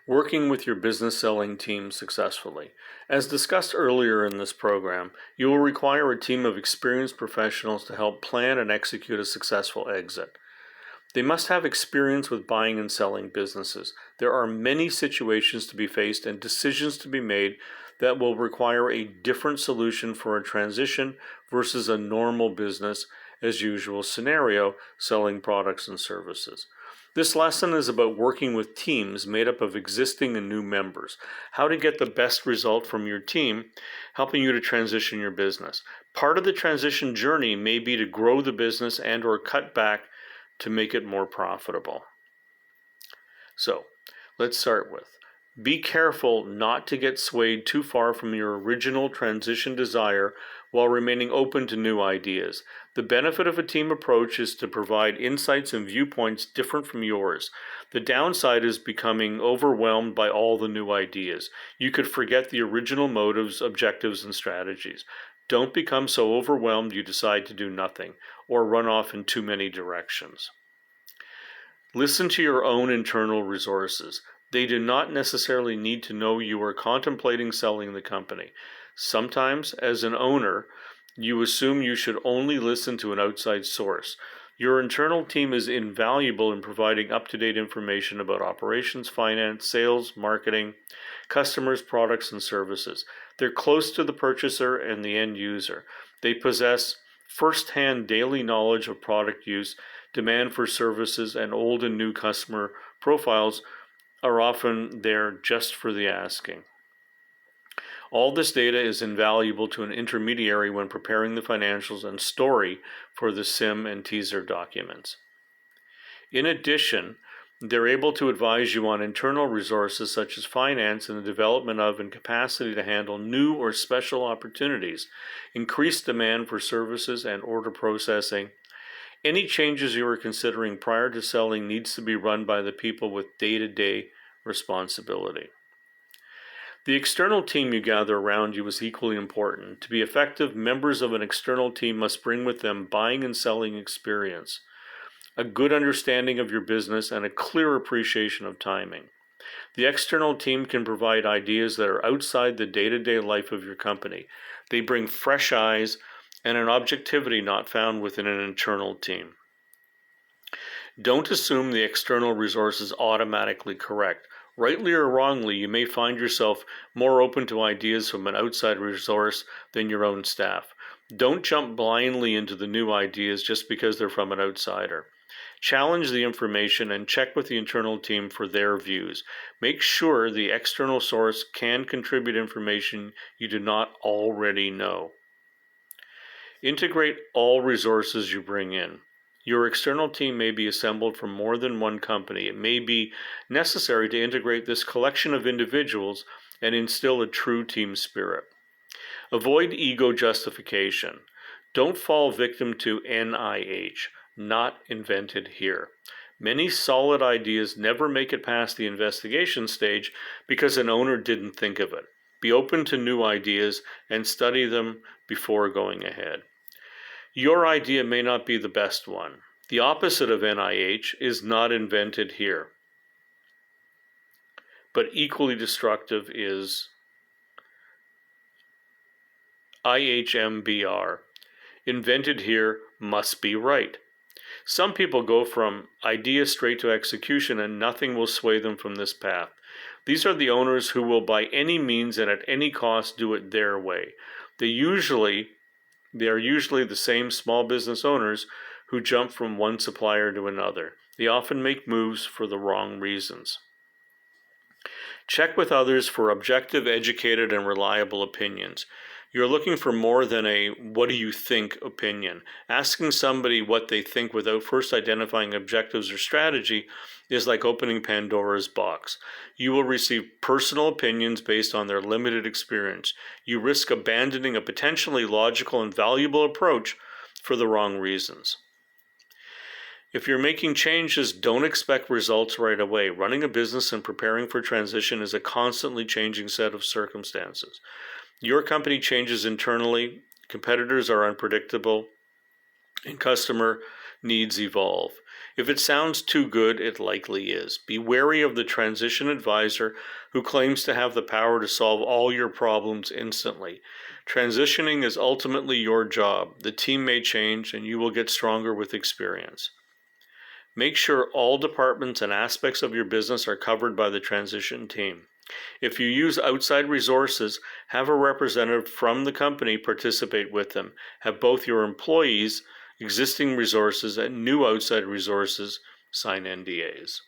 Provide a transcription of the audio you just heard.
Working with your business selling team successfully. As discussed earlier in this program, you will require a team of experienced professionals to help plan and execute a successful exit. They must have experience with buying and selling businesses. There are many situations to be faced and decisions to be made that will require a different solution for a transition versus a normal business as usual scenario selling products and services. This lesson is about working with teams made up of existing and new members, how to get the best result from your team, helping you to transition your business. Part of the transition journey may be to grow the business and or cut back to make it more profitable. So, let's start with, be careful not to get swayed too far from your original transition desire while remaining open to new ideas. The benefit of a team approach is to provide insights and viewpoints different from yours. The downside is becoming overwhelmed by all the new ideas. You could forget the original motives, objectives, and strategies. Don't become so overwhelmed you decide to do nothing or run off in too many directions. Listen to your own internal resources. They do not necessarily need to know you are contemplating selling the company. Sometimes, as an owner, you assume you should only listen to an outside source. Your internal team is invaluable in providing up-to-date information about operations, finance, sales, marketing, customers, products, and services. They're close to the purchaser and the end user. They possess first-hand daily knowledge of product use, demand for services, and old and new customer profiles are often there just for the asking. All this data is invaluable to an intermediary when preparing the financials and story for the SIM and teaser documents. In addition, they're able to advise you on internal resources such as finance and the development of and capacity to handle new or special opportunities, increased demand for services and order processing. Any changes you are considering prior to selling needs to be run by the people with day-to-day responsibility. The external team you gather around you is equally important. To be effective, members of an external team must bring with them buying and selling experience, a good understanding of your business, and a clear appreciation of timing. The external team can provide ideas that are outside the day-to-day life of your company. They bring fresh eyes and an objectivity not found within an internal team. Don't assume the external resource is automatically correct. Rightly or wrongly, you may find yourself more open to ideas from an outside resource than your own staff. Don't jump blindly into the new ideas just because they're from an outsider. Challenge the information and check with the internal team for their views. Make sure the external source can contribute information you do not already know. Integrate all resources you bring in. Your external team may be assembled from more than one company. It may be necessary to integrate this collection of individuals and instill a true team spirit. Avoid ego justification. Don't fall victim to NIH, not invented here. Many solid ideas never make it past the investigation stage because an owner didn't think of it. Be open to new ideas and study them before going ahead. Your idea may not be the best one. The opposite of NIH is not invented here. But equally destructive is IHMBR. Invented here must be right. Some people go from idea straight to execution and nothing will sway them from this path. These are the owners who will by any means and at any cost do it their way. They are usually the same small business owners who jump from one supplier to another. They often make moves for the wrong reasons. Check with others for objective, educated, and reliable opinions. You're looking for more than a "what do you think" opinion. Asking somebody what they think without first identifying objectives or strategy is like opening Pandora's box. You will receive personal opinions based on their limited experience. You risk abandoning a potentially logical and valuable approach for the wrong reasons. If you're making changes, don't expect results right away. Running a business and preparing for transition is a constantly changing set of circumstances. Your company changes internally, competitors are unpredictable, and customer needs evolve. If it sounds too good, it likely is. Be wary of the transition advisor who claims to have the power to solve all your problems instantly. Transitioning is ultimately your job. The team may change, and you will get stronger with experience. Make sure all departments and aspects of your business are covered by the transition team. If you use outside resources, have a representative from the company participate with them. Have both your employees, existing resources, and new outside resources sign NDAs.